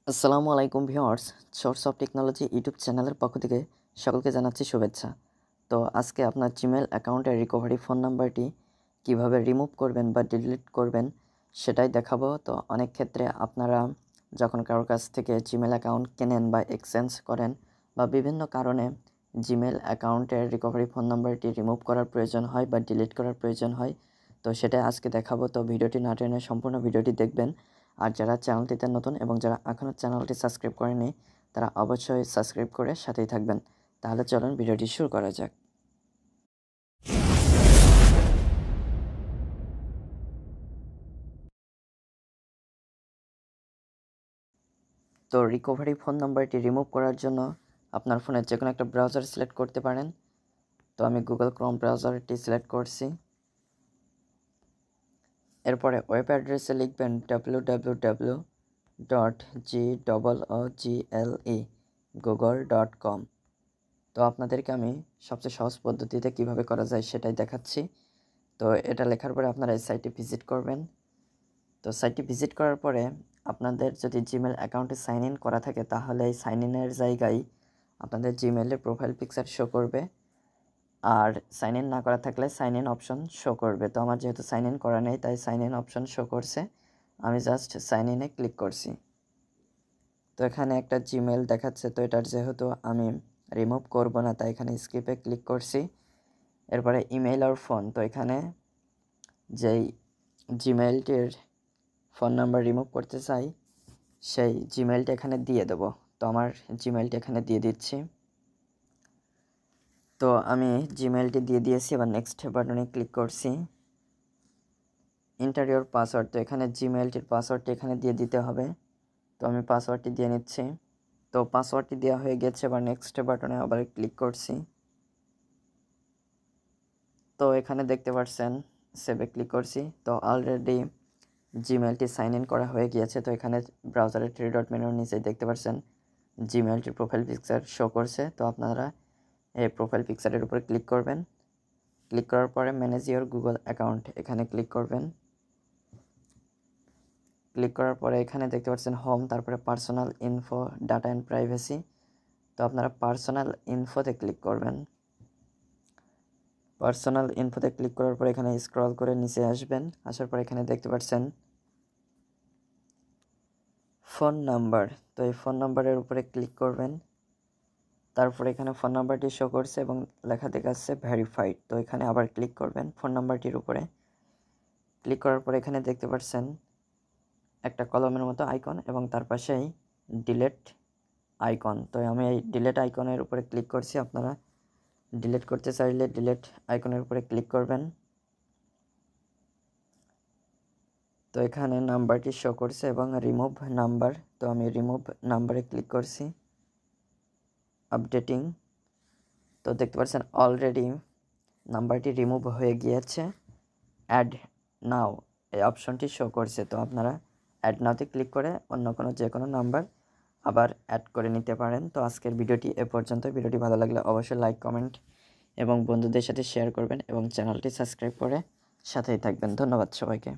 আসসালামু আলাইকুম viewers, source of technology YouTube চ্যানেলের পক্ষ থেকে সকলকে জানাচ্ছি শুভেচ্ছা। তো আজকে আপনার জিমেল অ্যাকাউন্টের রিকভারি ফোন নাম্বারটি কিভাবে রিমুভ করবেন বা ডিলিট করবেন সেটাই দেখাবো। তো অনেক ক্ষেত্রে আপনারা যখন কারোর কাছ থেকে জিমেল অ্যাকাউন্ট কেনেন বা এক্সচেঞ্জ করেন বা বিভিন্ন কারণে জিমেল অ্যাকাউন্টের রিকভারি ফোন নাম্বারটি রিমুভ করার প্রয়োজন হয় বা ডিলিট করার প্রয়োজন হয়, তো সেটাই আজকে দেখাবো। তো ভিডিওটি না টেনে সম্পূর্ণ ভিডিওটি দেখবেন। আর যারা চ্যানেলটিতে নতুন এবং যারা এখনও চ্যানেলটি সাবস্ক্রাইব করেনি তারা অবশ্যই সাবস্ক্রাইব করে সাথেই থাকবেন। তাহলে চলুন ভিডিওটি শুরু করা যাক। তো রিকভারি ফোন নাম্বারটি রিমুভ করার জন্য আপনার ফোনের যে কোনো একটা ব্রাউজার সিলেক্ট করতে পারেন। তো আমি গুগল ক্রোম ব্রাউজারটি সিলেক্ট করছি। এরপরে ওয়েব অ্যাড্রেসে লিখবেন www.google.com। তো আপনাদেরকে আমি সবচেয়ে সহজ পদ্ধতিতে কিভাবে করা যায় সেটাই দেখাচ্ছি। তো এটা লেখার পরে আপনারা এই সাইটটি ভিজিট করবেন। তো সাইটটি ভিজিট করার পরে আপনাদের যদি জিমেল অ্যাকাউন্টে সাইন ইন করা থাকে তাহলে এই সাইন ইনের জায়গায় আপনাদের জিমেলের প্রোফাইল পিকচার শো করবে, আর সাইন ইন না করা থাকলে সাইন ইন অপশন শো করবে। তো আমার যেহেতু সাইন ইন করা নেই তাই সাইন ইন অপশন শো করছে, আমি জাস্ট সাইন ইনে ক্লিক করছি। তো এখানে একটা জিমেল দেখাচ্ছে, তো এটার যেহেতু আমি রিমুভ করব না তাই এখানে স্কিপে ক্লিক করছি। এরপরে ইমেল আর ফোন, তো এখানে যেই জিমেলটির ফোন নাম্বার রিমুভ করতে চাই সেই জিমেলটা এখানে দিয়ে দেবো। তো আমার জিমেলটা এখানে দিয়ে দিচ্ছি। তো আমি জিমেলটি দিয়ে দিয়েছি, এবার নেক্সট বাটনে ক্লিক করছি। এন্টার ইওর পাসওয়ার্ড, তো এখানে জিমেলটির পাসওয়ার্ডটি এখানে দিয়ে দিতে হবে। তো আমি পাসওয়ার্ডটি দিয়ে নিচ্ছি। তো পাসওয়ার্ডটি দেওয়া হয়ে গেছে, এবার নেক্সট বাটনে আবার ক্লিক করছি। তো এখানে দেখতে পাচ্ছেন সেভে ক্লিক করছি। তো অলরেডি জিমেলটি সাইন ইন করা হয়ে গিয়েছে। তো এখানে ব্রাউজারের থ্রি ডট মেনুর নিচে দেখতে পাচ্ছেন জিমেলটির প্রোফাইল পিকচার শো করছে। তো আপনারা এই প্রোফাইল পিকচারের উপরে ক্লিক করবেন। ক্লিক করার পরে ম্যানেজ ইওর গুগল অ্যাকাউন্ট এখানে ক্লিক করবেন। ক্লিক করার পরে এখানে দেখতে পাচ্ছেন হোম, তারপরে personal info, data and privacy. তো আপনারা পার্সোনাল ইনফোতে ক্লিক করবেন। পার্সোনাল ইনফোতে ক্লিক করার পর এখানে স্ক্রল করে নিচে আসবেন। আসার পর এখানে দেখতে পাচ্ছেন ফোন নাম্বার, তো এই ফোন নাম্বারের উপরে ক্লিক করবেন। তারপর এখানে ফোন নাম্বারটি শো করছে এবং লেখা দেখাচ্ছে ভেরিফাইড। তো এখানে আবার ক্লিক করবেন ফোন নাম্বারটির উপরে। ক্লিক করার পর এখানে দেখতে পাচ্ছেন একটা কলমের মতো আইকন এবং তার পাশেই ডিলেট আইকন। তো আমি এই ডিলেট আইকনের উপরে ক্লিক করছি। আপনারা ডিলেট করতে চাইলে ডিলেট আইকনের উপরে ক্লিক করবেন। তো এখানে নাম্বারটি শো করছে এবং রিমুভ নাম্বার, তো আমি রিমুভ নাম্বারে ক্লিক করছি। আপডেটিং, তো দেখতে পাচ্ছেন অলরেডি নাম্বারটি রিমুভ হয়ে গিয়েছে। অ্যাড নাও এই অপশনটি শো করছে। তো আপনারা অ্যাড নাওতে ক্লিক করে অন্য কোনো যে কোনো নাম্বার আবার অ্যাড করে নিতে পারেন। তো আজকের ভিডিওটি এ পর্যন্ত। ভিডিওটি ভালো লাগলে অবশ্যই লাইক, কমেন্ট এবং বন্ধুদের সাথে শেয়ার করবেন এবং চ্যানেলটি সাবস্ক্রাইব করে সাথেই থাকবেন। ধন্যবাদ সবাইকে।